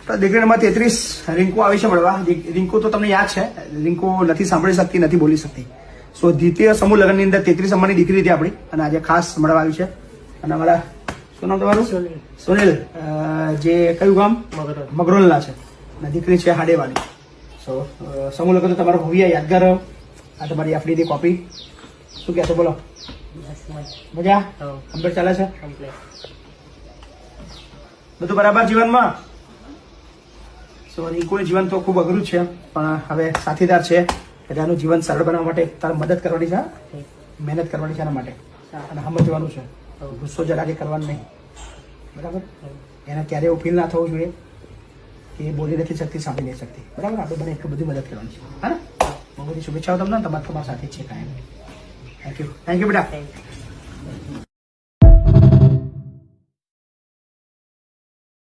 દીકરી નંબર 33 રિંકુ આવી છે મળવા. રિંકુ તો તમને યાદ છે, રિંકુ નથી સાંભળી શકતી, નથી બોલી શકતી. સો દ્વિતીય સમૂહ લગ્નની અંદર 33 નંબરની દીકરી હતી આપણી, અને આજે ખાસ મળવા આવી છે. અને અમારા શું નામ તમારું? સુનિલ. જે કયું ગામ? મગરોલના છે, અને દીકરી છે હાડેવાની. સો સમૂહ લગ્ન તો તમારો ભવ્ય યાદગાર. આ તમારી આપણી કોપી. શું કહેશો બોલો? મજા કમ્પ્લીટ ચાલે છે? બધું બરાબર જીવનમાં? સો રિંકુનું જીવન તો ખૂબ અઘરું છે, પણ હવે સાથીદાર છે એટલે એનું જીવન સરળ બનાવવા માટે તારે મદદ કરવાની છે, મહેનત કરવાની છે એના માટે, અને સમજવાનું છે. ગુસ્સો જરાકે કરવાનો નહીં, બરાબર? એને ક્યારે એવું ફીલ ના થવું જોઈએ કે એ બોલી નથી શકતી, સાંભળી નથી શકતી, બરાબર? આપણે બને એટલી બધી મદદ કરવાની છે. હા, બહુ બધી શુભેચ્છાઓ તમને. તમારા સાથે જ છે કાયમ. થેન્ક યુ બેટા.